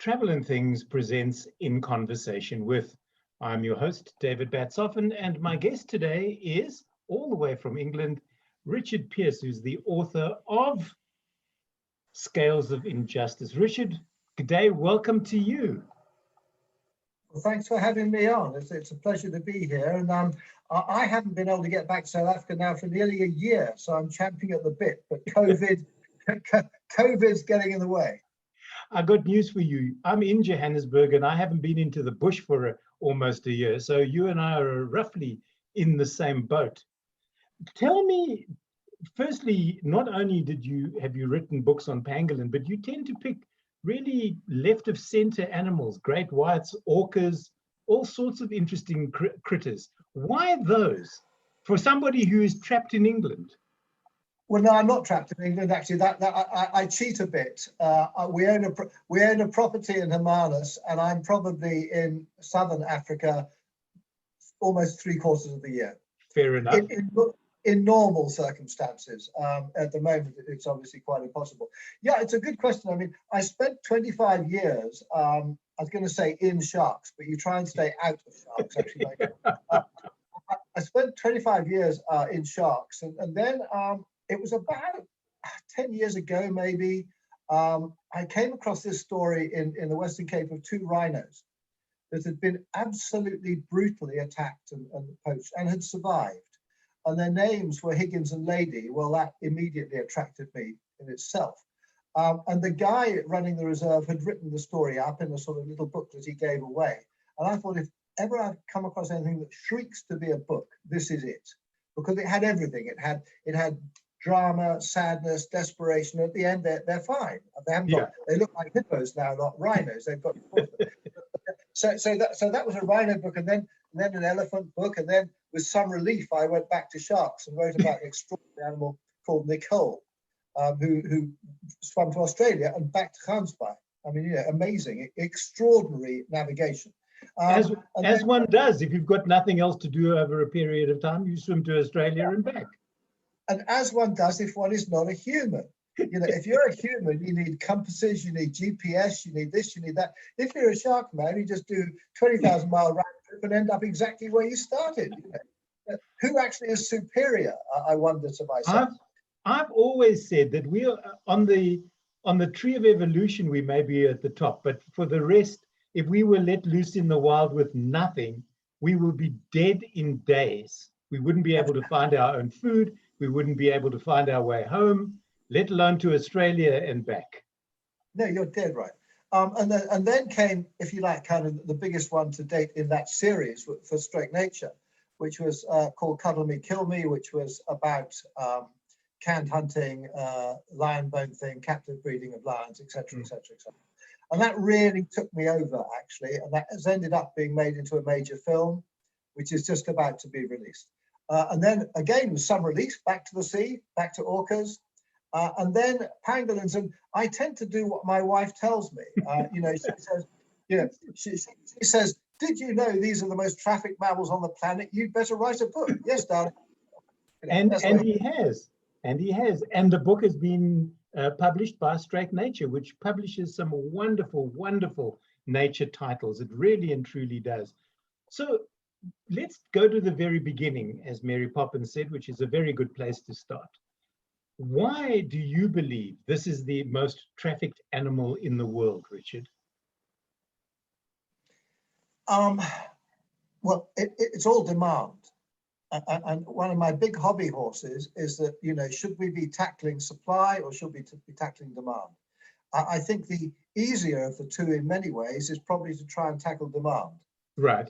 Travel and Things presents In Conversation With. I'm your host, David Batsoffen, and my guest today is, all the way from England, Richard Peirce, who's the author of Scales of Injustice. Richard, good day, welcome to you. Well, thanks for having me on. It's a pleasure to be here. And I haven't been able to get back to South Africa now for nearly a year, so I'm champing at the bit, but COVID's getting in the way. I got news for you. I'm in Johannesburg and I haven't been into the bush for almost a year. So you and I are roughly in the same boat. Tell me, firstly, not only have you written books on pangolin, but you tend to pick really left of center animals, great whites, orcas, all sorts of interesting critters. Why those for somebody who is trapped in England? Well, no, I'm not trapped in England. Actually, I cheat a bit. We own a property in Hermanus, and I'm probably in southern Africa almost 3/4 of the year. Fair enough. In normal circumstances. At the moment, it's obviously quite impossible. Yeah, it's a good question. I mean, I spent 25 years. I was going to say in sharks, but you try and stay out of sharks. Actually, I spent 25 years in sharks, and then. It was about 10 years ago, maybe, I came across this story in the Western Cape of 2 rhinos that had been absolutely brutally attacked and poached and had survived. And their names were Higgins and Lady. Well, that immediately attracted me in itself. And the guy running the reserve had written the story up in a sort of little book that he gave away. And I thought, if ever I've come across anything that shrieks to be a book, this is it. Because it had everything. It had drama, sadness, desperation. At the end, they're fine. They haven't got. They look like hippos now, not rhinos. They've got. so that was a rhino book, and then an elephant book, and then with some relief, I went back to sharks and wrote about an extraordinary animal called Nicole, who swam to Australia and back to Gansbaai. I mean, amazing, extraordinary navigation. As one does, if you've got nothing else to do over a period of time, you swim to Australia and back. And as one does if one is not a human. If you're a human, you need compasses, you need GPS, you need this, you need that. If you're a shark man, you just do 20,000-mile round trip and end up exactly where you started. Who actually is superior? I wonder to myself. I've always said that we are on the tree of evolution. We may be at the top, but for the rest, if we were let loose in the wild with nothing, we will be dead in days. We wouldn't be able to find our own food. We wouldn't be able to find our way home, let alone to Australia and back. No, you're dead right. And then came, if you like, kind of the biggest one to date in that series for Straight Nature, which was called Cuddle Me, Kill Me, which was about canned hunting, lion bone thing, captive breeding of lions, etc., etc., etc. And that really took me over, actually, and that has ended up being made into a major film, which is just about to be released. And then again, some release, back to the sea, back to orcas, and then pangolins. And I tend to do what my wife tells me. She says, "Did you know these are the most trafficked mammals on the planet? You'd better write a book." Yes, darling. And he has. And the book has been published by Straight Nature, which publishes some wonderful, wonderful nature titles. It really and truly does. So let's go to the very beginning, as Mary Poppins said, which is a very good place to start. Why do you believe this is the most trafficked animal in the world, Richard? Well, it's all demand. And one of my big hobby horses is that, should we be tackling supply or should we be tackling demand? I think the easier of the two in many ways is probably to try and tackle demand. Right.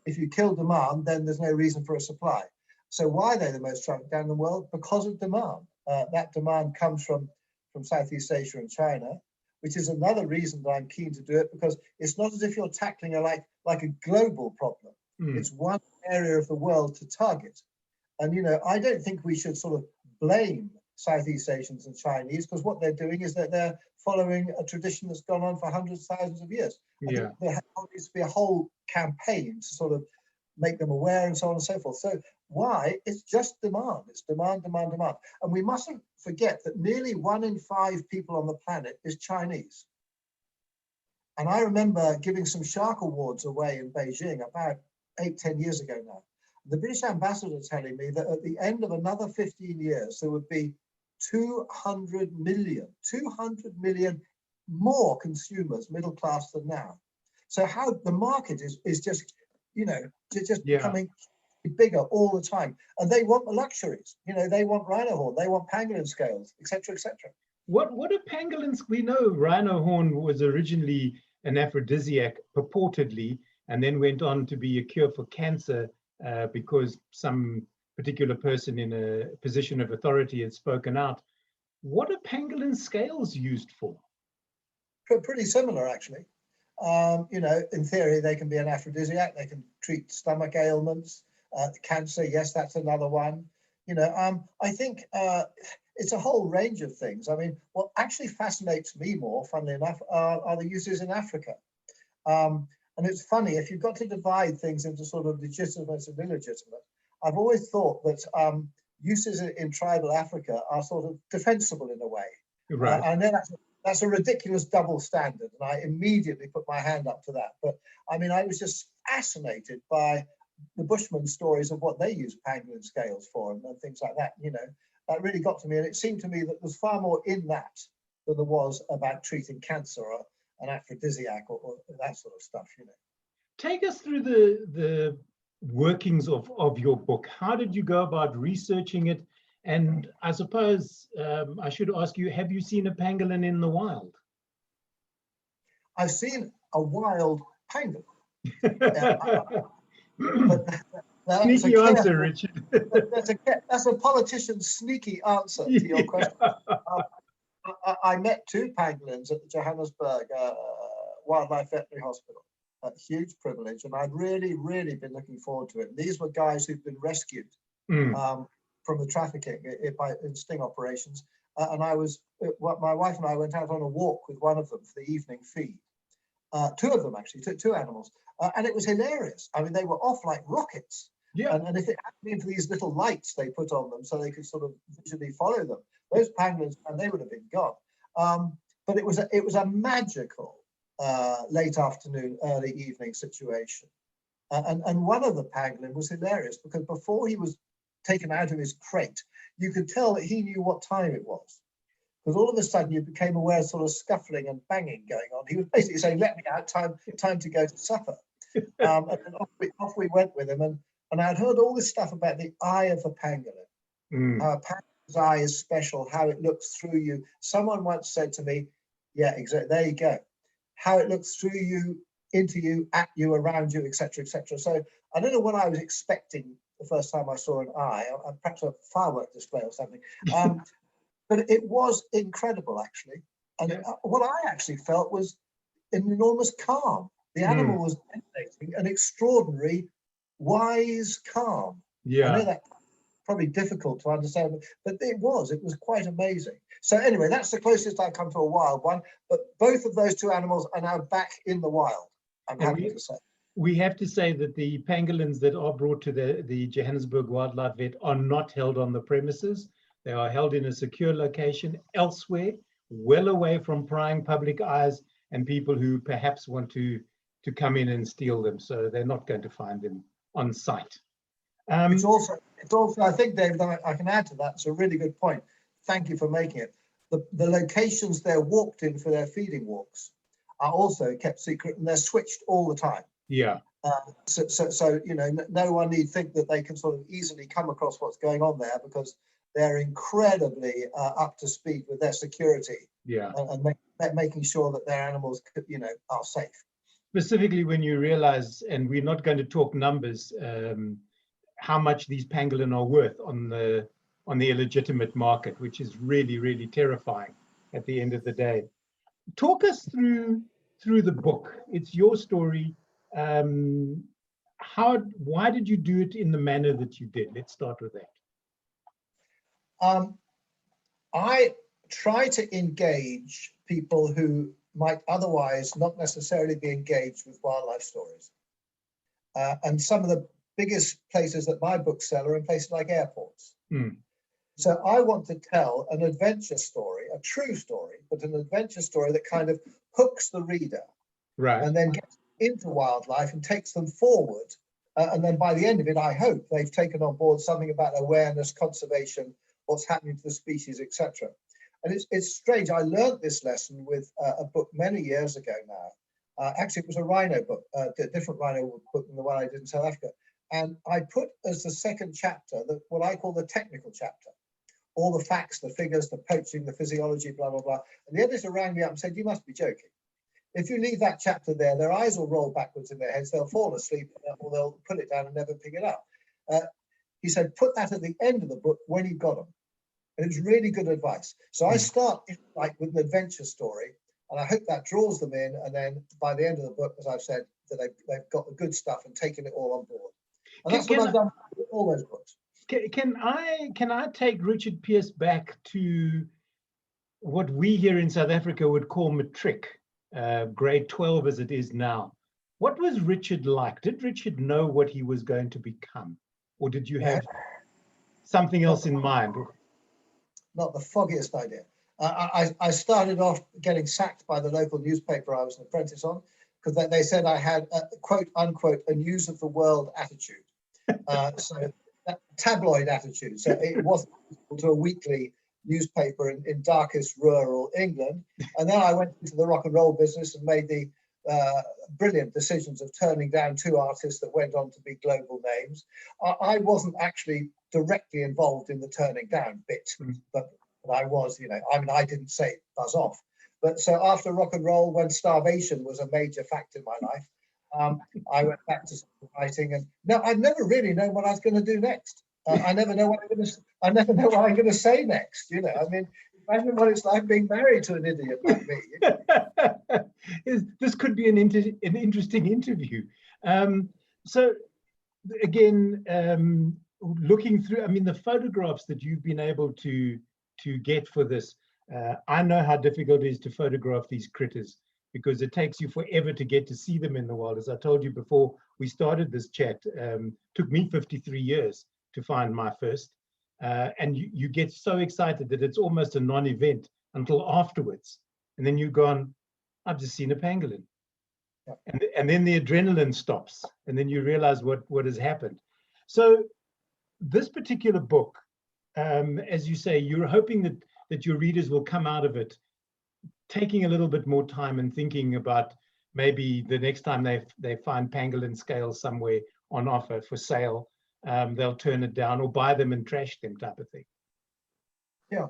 If you kill demand, then there's no reason for a supply. So why are they the most trafficked down in the world? Because of demand. That demand comes from Southeast Asia and China, which is another reason that I'm keen to do it, because it's not as if you're tackling like a global problem. It's one area of the world to target. And, I don't think we should sort of blame Southeast Asians and Chinese, because what they're doing is that they're following a tradition that's gone on for hundreds, thousands of years. Yeah. There needs to be a whole campaign to sort of make them aware and so on and so forth. So why? It's just demand. It's demand, demand, demand. And we mustn't forget that nearly 1 in 5 people on the planet is Chinese. And I remember giving some shark awards away in Beijing about 8-10 years ago now. The British ambassador telling me that at the end of another 15 years, there would be 200 million more consumers, middle class than now. So how the market is just, just becoming bigger all the time. And they want the luxuries. They want rhino horn, they want pangolin scales, etc., etc. What are pangolins? We know rhino horn was originally an aphrodisiac, purportedly, and then went on to be a cure for cancer because some particular person in a position of authority had spoken out. What are pangolin scales used for? Pretty similar, actually. In theory, they can be an aphrodisiac. They can treat stomach ailments, cancer. Yes, that's another one. I think it's a whole range of things. I mean, what actually fascinates me more, funnily enough, are the uses in Africa. And it's funny, if you've got to divide things into sort of legitimate and illegitimate, I've always thought that uses in tribal Africa are sort of defensible in a way. Right. And then that's a ridiculous double standard. And I immediately put my hand up to that. But I mean, I was just fascinated by the Bushman stories of what they use pangolin scales for and things like that. That really got to me. And it seemed to me that there's far more in that than there was about treating cancer or an aphrodisiac or that sort of stuff. Take us through the workings of your book. How did you go about researching it? And I suppose I should ask you, have you seen a pangolin in the wild? I've seen a wild pangolin. Sneaky answer, Richard. That's a politician's sneaky answer to your question. I met 2 pangolins at the Johannesburg Wildlife Veterinary Hospital. A huge privilege, and I'd really, really been looking forward to it. These were guys who'd been rescued from the trafficking in sting operations, and my wife and I went out on a walk with one of them for the evening feed. 2 of them actually, 2 animals, and it was hilarious. I mean, they were off like rockets. Yeah. And if it hadn't been for these little lights they put on them so they could sort of visually follow them, those pangolins, and they would have been gone. But it was a magical late afternoon, early evening situation. And one of the pangolin was hilarious because before he was taken out of his crate, you could tell that he knew what time it was. Because all of a sudden you became aware of sort of scuffling and banging going on. He was basically saying, "Let me out, time to go to supper." And then off we went with him. And I'd heard all this stuff about the eye of the pangolin. How a pangolin's eye is special, how it looks through you. Someone once said to me, yeah, exactly, there you go. How it looks through you, into you, at you, around you, etc., etc. So I don't know what I was expecting the first time I saw an eye, perhaps a firework display or something. But it was incredible, actually. And what I actually felt was an enormous calm. The animal was emanating an extraordinary, wise calm. Yeah. I know that's probably difficult to understand, but it was quite amazing. So anyway, that's the closest I've come to a wild one. But both of those 2 animals are now back in the wild, I'm happy to say. We have to say that the pangolins that are brought to the Johannesburg Wildlife Vet are not held on the premises. They are held in a secure location elsewhere, well away from prying public eyes and people who perhaps want to come in and steal them. So they're not going to find them on site. It's also, I think, David, I can add to that. It's a really good point. Thank you for making it. The locations they're walked in for their feeding walks are also kept secret, and they're switched all the time. Yeah. So no one need think that they can sort of easily come across what's going on there, because they're incredibly up to speed with their security. Yeah. And making sure that their animals, are safe. Specifically, when you realize, and we're not going to talk numbers, how much these pangolin are worth on the illegitimate market, which is really, really terrifying at the end of the day. Talk us through the book. It's your story. Why did you do it in the manner that you did? Let's start with that. I try to engage people who might otherwise not necessarily be engaged with wildlife stories. And some of the biggest places that my books sell are in places like airports. So I want to tell an adventure story, a true story, but an adventure story that kind of hooks the reader. Right. and then gets into wildlife and takes them forward. And then by the end of it, I hope they've taken on board something about awareness, conservation, what's happening to the species, etc. And it's strange. I learned this lesson with a book many years ago now. Actually, it was a rhino book, a different rhino book than the one I did in South Africa. And I put as the second chapter what I call the technical chapter. All the facts, the figures, the poaching, the physiology, blah, blah, blah. And the editor rang me up and said, you must be joking. If you leave that chapter there, their eyes will roll backwards in their heads, they'll fall asleep, or they'll put it down and never pick it up. He said, put that at the end of the book when you've got them. And it was really good advice. So I start like with an adventure story, and I hope that draws them in. And then by the end of the book, as I've said, that they've got the good stuff and taken it all on board. And that's what I've done with all those books. Can I take Richard Peirce back to what we here in South Africa would call matric, grade 12 as it is now? What was Richard like? Did Richard know what he was going to become? Or did you have something else in mind? Not the foggiest idea. I started off getting sacked by the local newspaper I was an apprentice on, because they said I had a quote unquote a news of the world attitude. So that tabloid attitude. So it wasn't equal to a weekly newspaper in darkest rural England. And then I went into the rock and roll business and made the brilliant decisions of turning down 2 artists that went on to be global names. I wasn't actually directly involved in the turning down bit, but I was, I didn't say buzz off. But so after rock and roll, when starvation was a major factor in my life, I went back to writing, and no, I never really know what I was going to do next. I never know what I'm going to say next. Imagine what it's like being married to an idiot like me. This could be an interesting interview. So again, looking through, the photographs that you've been able to get for this, I know how difficult it is to photograph these critters, because it takes you forever to get to see them in the wild. As I told you before we started this chat, took me 53 years to find my first. And you get so excited that it's almost a non-event until afterwards. And then you've gone, I've just seen a pangolin. And then the adrenaline stops. And then you realize what has happened. So this particular book, as you say, you're hoping that your readers will come out of it taking a little bit more time and thinking about maybe the next time they find pangolin scales somewhere on offer for sale, they'll turn it down or buy them and trash them, type of thing. Yeah,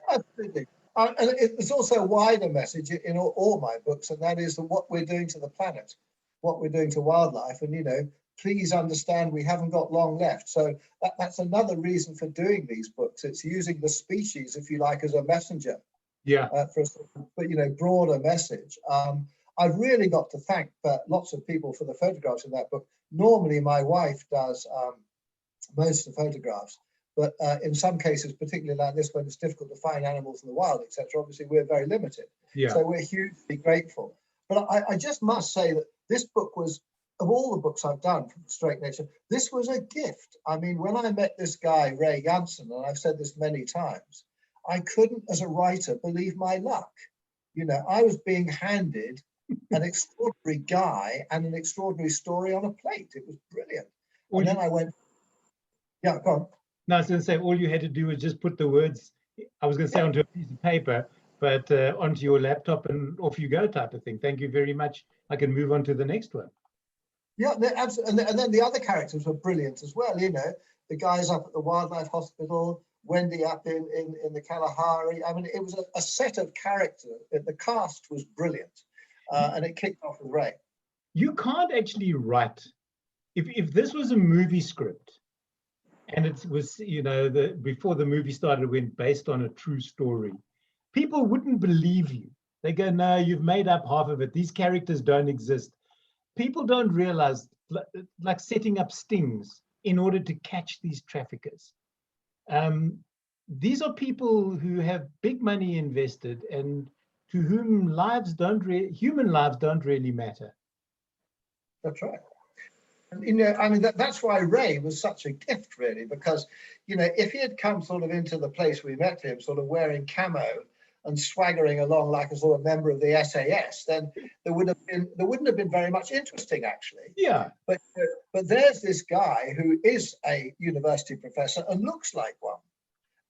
absolutely. And it's also a wider message in all my books, and that is what we're doing to the planet, what we're doing to wildlife. And, please understand we haven't got long left. So that's another reason for doing these books. It's using the species, if you like, as a messenger. Yeah. For a broader message. I've really got to thank lots of people for the photographs in that book. Normally, my wife does most of the photographs, but in some cases, particularly like this, when it's difficult to find animals in the wild, etc., obviously we're very limited. Yeah. So we're hugely grateful. But I just must say that this book was, of all the books I've done from Straight Nature, this was a gift. When I met this guy, Ray Janssen, and I've said this many times, I couldn't, as a writer, believe my luck. I was being handed an extraordinary guy and an extraordinary story on a plate. It was brilliant. And then I went, yeah, go on. No, I was going to say, all you had to do was just put the words, I was going to say onto a piece of paper, but onto your laptop and off you go, type of thing. Thank you very much. I can move on to the next one. Yeah, absolutely. And then the other characters were brilliant as well. The guys up at the wildlife hospital, Wendy up in the Kalahari. It was a set of characters. The cast was brilliant, and it kicked off with Ray. You can't actually write, if this was a movie script, and it was, before the movie started, it went based on a true story, people wouldn't believe you. They go, no, you've made up half of it. These characters don't exist. People don't realize, like setting up stings in order to catch these traffickers. These are people who have big money invested and to whom human lives don't really matter. That's right. And, that's why Ray was such a gift, really, because, if he had come sort of into the place we met him, sort of wearing camo and swaggering along like a sort of member of the SAS, then there wouldn't have been very much interesting, actually. Yeah. But there's this guy who is a university professor and looks like one,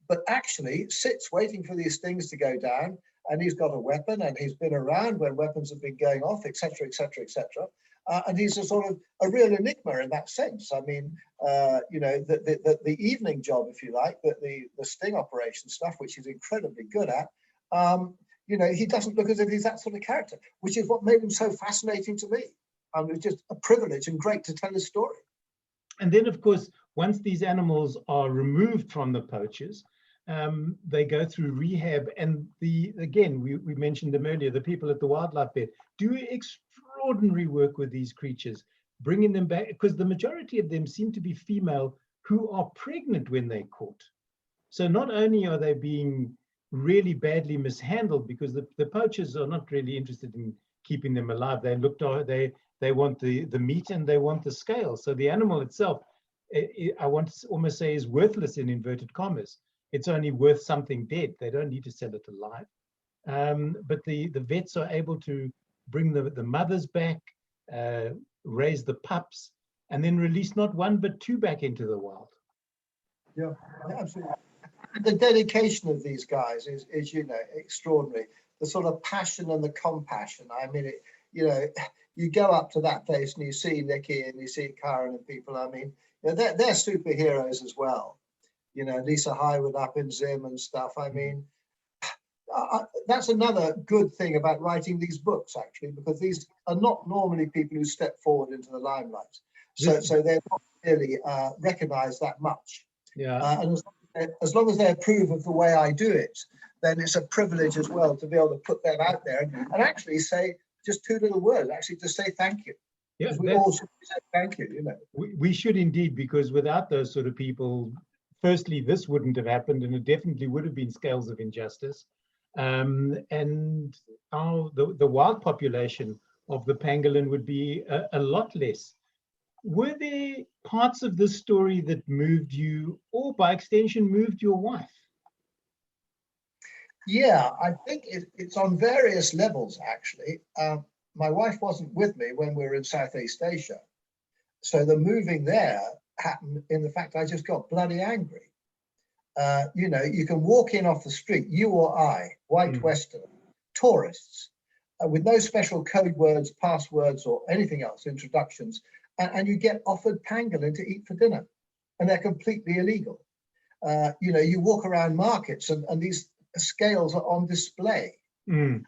but actually sits waiting for these things to go down, and he's got a weapon, and he's been around when weapons have been going off, etc., etc., etc. And he's a sort of a real enigma in that sense. I mean, the evening job, if you like, the sting operation stuff, which he's incredibly good at, he doesn't look as if he's that sort of character, which is what made him so fascinating to me. And it was just a privilege and great to tell his story. And then, of course, once these animals are removed from the poachers, they go through rehab. And again, we mentioned them earlier, the people at the wildlife vet do extraordinary work with these creatures, bringing them back, because the majority of them seem to be female who are pregnant when they're caught. So not only are they being really badly mishandled, because the poachers are not really interested in keeping them alive. They they want the meat and they want the scale. So the animal itself, I want to almost say, is worthless in inverted commas. It's only worth something dead. They don't need to sell it alive. But the vets are able to bring the mothers back, raise the pups, and then release not one but two back into the wild. Yeah, absolutely. The dedication of these guys is extraordinary. The sort of passion and the compassion. I mean, you go up to that place and you see Nicky and you see Karen and people. I mean, they're superheroes as well. Lisa Highwood up in Zim and stuff. I mean, that's another good thing about writing these books, actually, because these are not normally people who step forward into the limelight. So they're not really recognized that much. Yeah. And as long as they approve of the way I do it, then it's a privilege as well to be able to put them out there and actually say just two little words, actually to say thank you. Yeah, we all should say thank you, We should indeed, because without those sort of people, firstly, this wouldn't have happened, and it definitely would have been scales of injustice. And the wild population of the pangolin would be a lot less. Were there parts of this story that moved you, or by extension moved your wife? Yeah, I think it's on various levels, actually. My wife wasn't with me when we were in Southeast Asia. So the moving there happened in the fact I just got bloody angry. You can walk in off the street, you or I, white Westerner, tourists, with no special code words, passwords, or anything else, introductions, and you get offered pangolin to eat for dinner, and they're completely illegal. You walk around markets and these scales are on display. And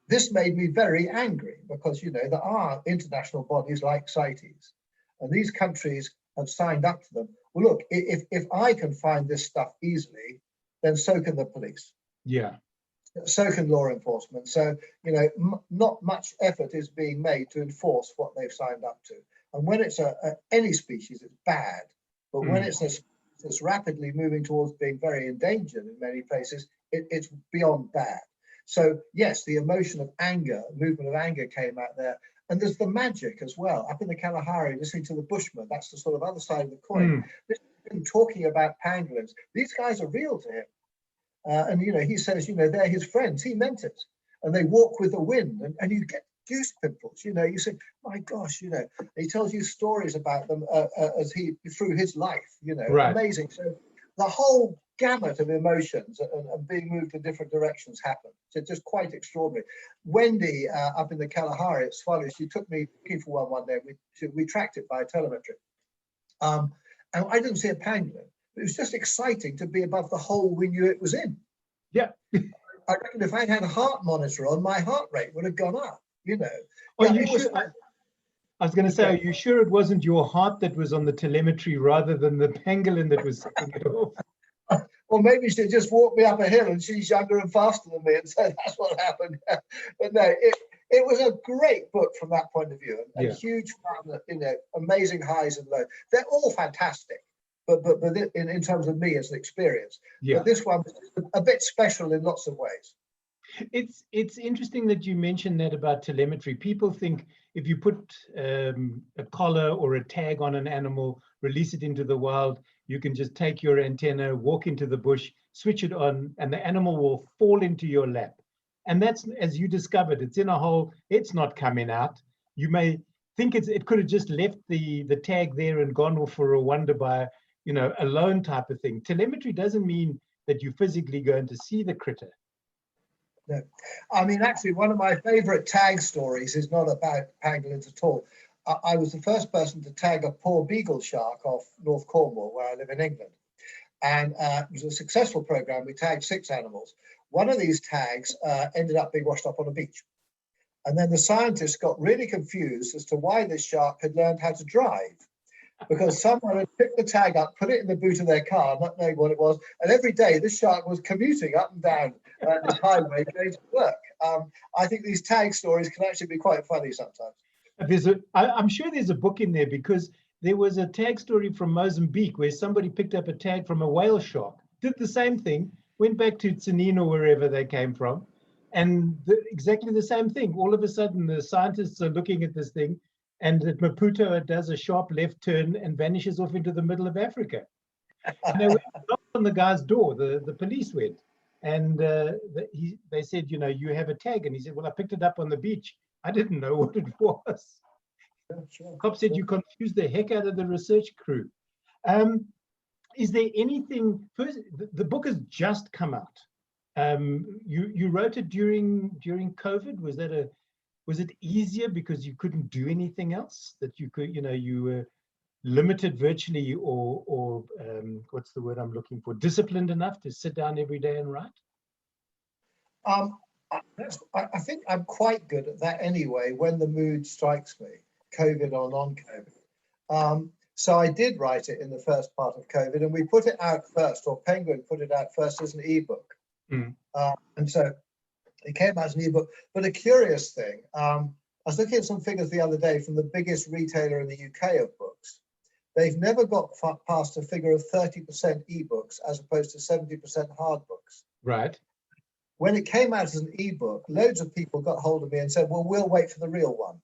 this made me very angry because, there are international bodies like CITES, and these countries have signed up to them. Well, look, if I can find this stuff easily, then so can the police. Yeah. So can law enforcement. So, not much effort is being made to enforce what they've signed up to. And when it's any species, it's bad. But when it's rapidly moving towards being very endangered in many places, it's beyond bad. So, yes, the emotion of anger, movement of anger came out there. And there's the magic as well. Up in the Kalahari, listening to the Bushman, that's the sort of other side of the coin. Him talking about pangolins. These guys are real to him. And, he says, they're his friends. He meant it. And they walk with the wind. And you get goose pimples. You say, my gosh, he tells you stories about them as through his life, Right. Amazing. So the whole gamut of emotions and being moved in different directions happened. So just quite extraordinary. Wendy up in the Kalahari at Swallow, she took me looking for one day. We tracked it by telemetry. And I didn't see a pangolin. It was just exciting to be above the hole we knew it was in. Yeah. I reckon if I'd had a heart monitor on, my heart rate would have gone up, Are you sure? I was going to say, are you sure it wasn't your heart that was on the telemetry rather than the pangolin that was setting it off? Or maybe she just walked me up a hill and she's younger and faster than me, and so that's what happened. But no, it was a great book from that point of view, and huge fun, amazing highs and lows. They're all fantastic, but in terms of me as an experience, but this one was a bit special in lots of ways. It's interesting that you mentioned that about telemetry. People think if you put a collar or a tag on an animal, release it into the wild, you can just take your antenna, walk into the bush, switch it on, and the animal will fall into your lap. And that's, as you discovered, it's in a hole, it's not coming out. You may think it could have just left the tag there and gone off for a wander by, alone type of thing. Telemetry doesn't mean that you're physically going to see the critter. No, I mean, actually, one of my favorite tag stories is not about pangolins at all. I was the first person to tag a poor beagle shark off North Cornwall, where I live in England. And it was a successful program. We tagged 6 animals. One of these tags ended up being washed up on a beach. And then the scientists got really confused as to why this shark had learned how to drive. Because someone had picked the tag up, put it in the boot of their car, not knowing what it was. And every day this shark was commuting up and down this highway going to work. I think these tag stories can actually be quite funny sometimes. I'm sure there's a book in there, because there was a tag story from Mozambique where somebody picked up a tag from a whale shark, did the same thing, went back to Tsunin or wherever they came from, and exactly the same thing. All of a sudden, the scientists are looking at this thing, and at Maputo, it does a sharp left turn and vanishes off into the middle of Africa. And they went on the guy's door, the police went, and they said, you have a tag. And he said, well, I picked it up on the beach. I didn't know what it was. Sure. Cop said, you confused the heck out of the research crew. Is there anything, first, the book has just come out. You wrote it during COVID. Was it easier because you couldn't do anything else, that you could, you were limited virtually, or what's the word I'm looking for, disciplined enough to sit down every day and write? I think I'm quite good at that anyway, when the mood strikes me, COVID or non-COVID. So I did write it in the first part of COVID, and we put it out first, or Penguin put it out first as an ebook. And so it came out as an ebook. But a curious thing, I was looking at some figures the other day from the biggest retailer in the UK of books. They've never got past a figure of 30% ebooks as opposed to 70% hard books. Right. When it came out as an ebook, loads of people got hold of me and said, well, we'll wait for the real one.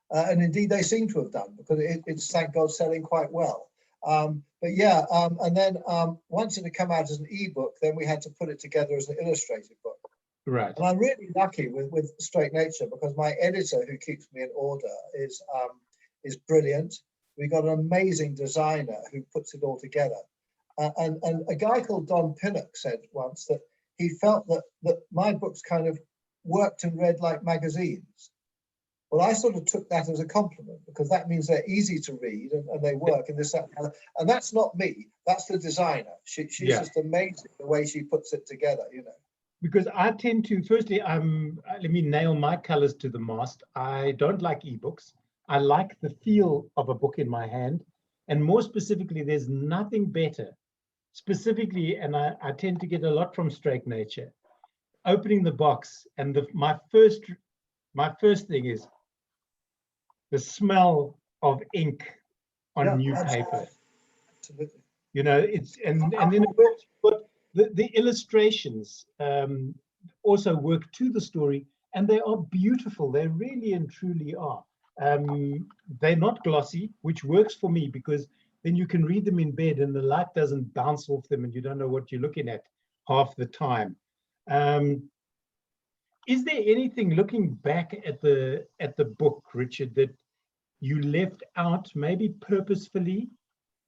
And indeed, they seem to have done, because it's, thank God, selling quite well. But yeah, and then once it had come out as an ebook, then we had to put it together as an illustrated book. Right. And I'm really lucky with Straight Nature, because my editor, who keeps me in order, is brilliant. We got an amazing designer who puts it all together. And a guy called Don Pinnock said once that he felt that my books kind of worked and read like magazines. Well, I sort of took that as a compliment, because that means they're easy to read and they work in this, that, and that's not me. That's the designer. She's just amazing the way she puts it together, Because I tend to, firstly, let me nail my colors to the mast. I don't like ebooks. I like the feel of a book in my hand. And more specifically, there's nothing better. Specifically, and I tend to get a lot from Straight Nature, opening the box, and my first thing is the smell of ink on new paper. Absolutely. It's and then the illustrations also work to the story, and they are beautiful. They really and truly are. They're not glossy, which works for me, because then you can read them in bed and the light doesn't bounce off them and you don't know what you're looking at half the time. Is there anything, looking back at the book, Richard, that you left out, maybe purposefully,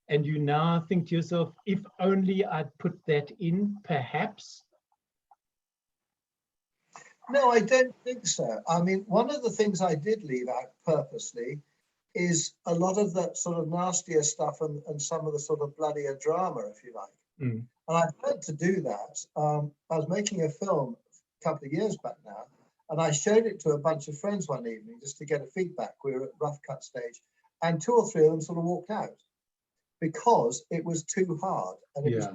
and you now think to yourself, if only I'd put that in, perhaps? No, I don't think so. I mean, one of the things I did leave out purposely is a lot of that sort of nastier stuff and some of the sort of bloodier drama, if you like. And I've learned to do that. I was making a film a couple of years back now, and I showed it to a bunch of friends one evening just to get a feedback. We were at rough cut stage, and 2 or 3 of them sort of walked out because it was too hard, and it was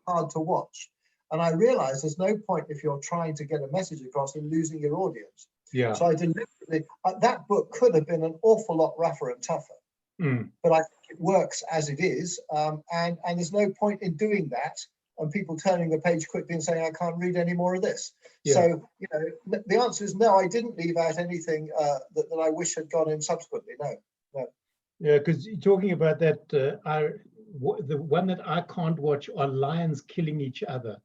hard to watch. And I realized there's no point if you're trying to get a message across in losing your audience. Yeah. So I deliberately, that book could have been an awful lot rougher and tougher, but I think it works as it is. And there's no point in doing that and people turning the page quickly and saying, I can't read any more of this. Yeah. So, the answer is no, I didn't leave out anything that I wish had gone in subsequently. No. Yeah, because you're talking about that, the one that I can't watch are lions killing each other.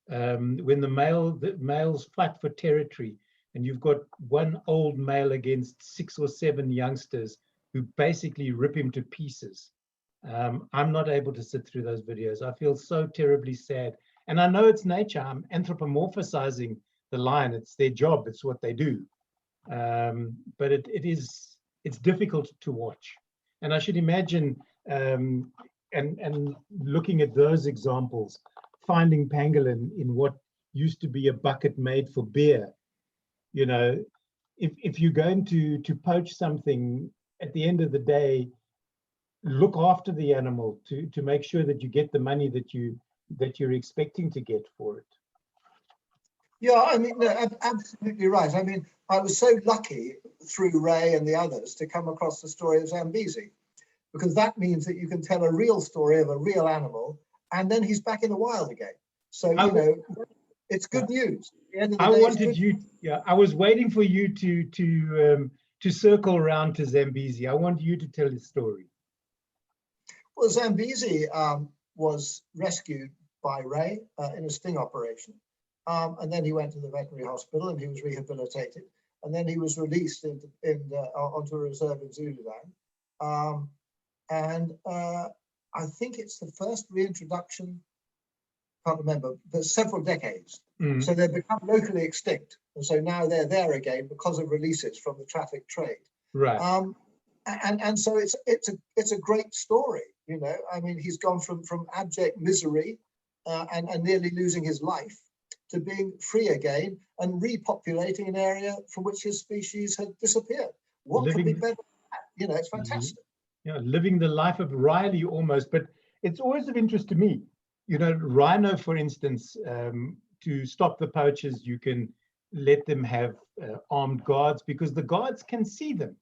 When the males fight for territory, and you've got one old male against 6 or 7 youngsters who basically rip him to pieces. I'm not able to sit through those videos. I feel so terribly sad. And I know it's nature. I'm anthropomorphizing the lion. It's their job. It's what they do. But it's difficult to watch. And I should imagine, and looking at those examples, finding pangolin in what used to be a bucket made for beer, you know, if you're going to poach something, at the end of the day, look after the animal to make sure that you get the money that you're expecting to get for it. Yeah, I mean, no, absolutely right. I mean, I was so lucky through Ray and the others to come across the story of Zambezi, because that means that you can tell a real story of a real animal, and then he's back in the wild again. So, you know, it's good news. At the end of the I day, wanted you, yeah, I was waiting for you to circle around to Zambezi. I want you to tell his story. Well, Zambezi was rescued by Ray in a sting operation. And then he went to the veterinary hospital and he was rehabilitated. And then he was released onto a reserve in Zululand. I think it's the first reintroduction, can't remember, but several decades. So they've become locally extinct. And so now they're there again because of releases from the traffic trade. Right. And so it's a great story, you know. I mean, he's gone from abject misery and nearly losing his life to being free again and repopulating an area from which his species had disappeared. What could be better than that? You know, it's fantastic. Yeah, living the life of Riley almost, but it's always of interest to me. You know, rhino, for instance, to stop the poachers, you can let them have armed guards because the guards can see them.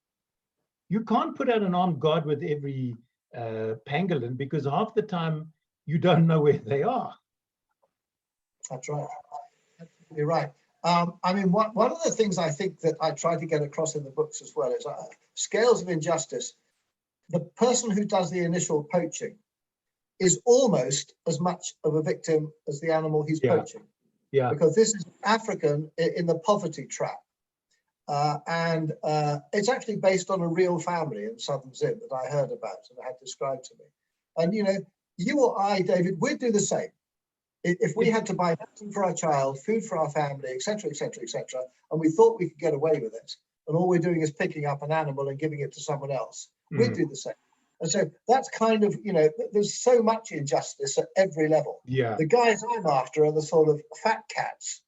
You can't put out an armed guard with every pangolin because half the time you don't know where they are. That's right. You're right. I mean, one of the things I think that I try to get across in the books as well is scales of injustice. The person who does the initial poaching is almost as much of a victim as the animal he's poaching. Yeah. Because this is African in the poverty trap. And it's actually based on a real family in southern Zim that I heard about and had described to me. And, you know, you or I, David, we'd do the same. If we had to buy medicine for our child, food for our family, etc., etc., etc., and we thought we could get away with it, and all we're doing is picking up an animal and giving it to someone else, we'd do the same. And so that's kind of, you know, there's so much injustice at every level. Yeah. The guys I'm after are the sort of fat cats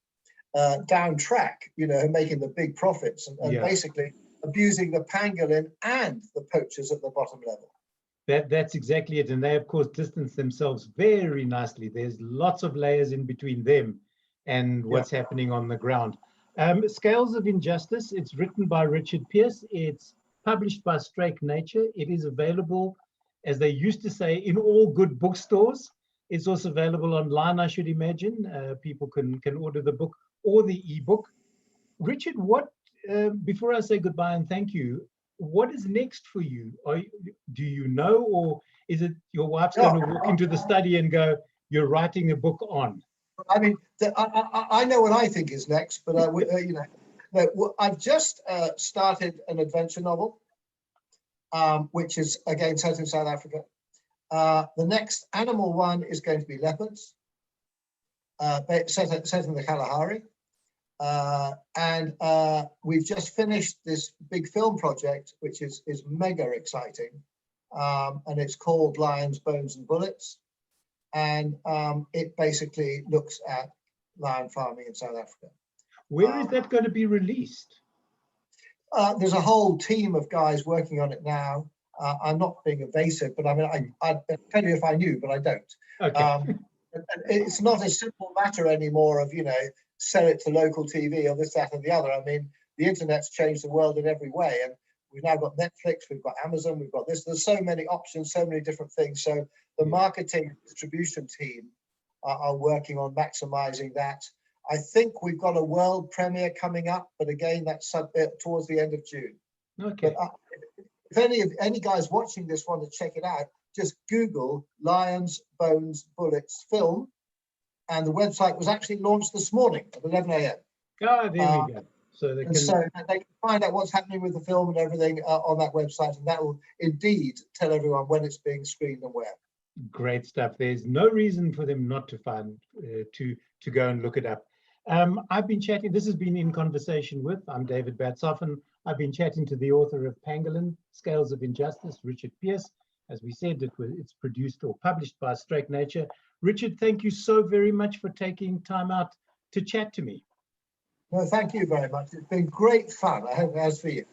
down track, you know, making the big profits and basically abusing the pangolin and the poachers at the bottom level. That's exactly it. And they, of course, distance themselves very nicely. There's lots of layers in between them and what's happening on the ground. Scales of Injustice, it's written by Richard Peirce. It's published by Strake Nature. It is available, as they used to say, in all good bookstores. It's also available online, I should imagine. People can order the book or the ebook. Richard, before I say goodbye and thank you, what is next for you? Do you know, or is it your wife's going to walk into the study and go, you're writing a book on? I mean, I know what I think is next, but you know, I've just started an adventure novel, which is again set in South Africa. The next animal one is going to be leopards, set in the Kalahari. And we've just finished this big film project, which is mega exciting. And it's called Lions, Bones and Bullets. And it basically looks at lion farming in South Africa. Where is that going to be released? There's a whole team of guys working on it now. I'm not being evasive, but I mean, I'd tell you if I knew, but I don't. Okay. It's not a simple matter anymore of, you know, sell it to local TV or this, that, and the other. I mean, the internet's changed the world in every way. And we've now got Netflix, we've got Amazon, we've got this. There's so many options, so many different things. So the marketing distribution team are working on maximizing that. I think we've got a world premiere coming up, but again, that's towards the end of June. Okay. But if any guys watching this want to check it out, just Google Lions, Bones, Bullets film, and the website was actually launched this morning at 11 a.m. Ah, there we go. So they And can. so they can find out what's happening with the film and everything on that website, and that will indeed tell everyone when it's being screened and where. Great stuff. There's no reason for them not to find to go and look it up. I've been chatting. This has been In Conversation With. I'm David Batsoffen. I've been chatting to the author of Pangolin, Scales of Injustice, Richard Peirce. As we said, it's produced or published by Straight Nature. Richard, thank you so very much for taking time out to chat to me. No, thank you very much. It's been great fun. I hope it has for you.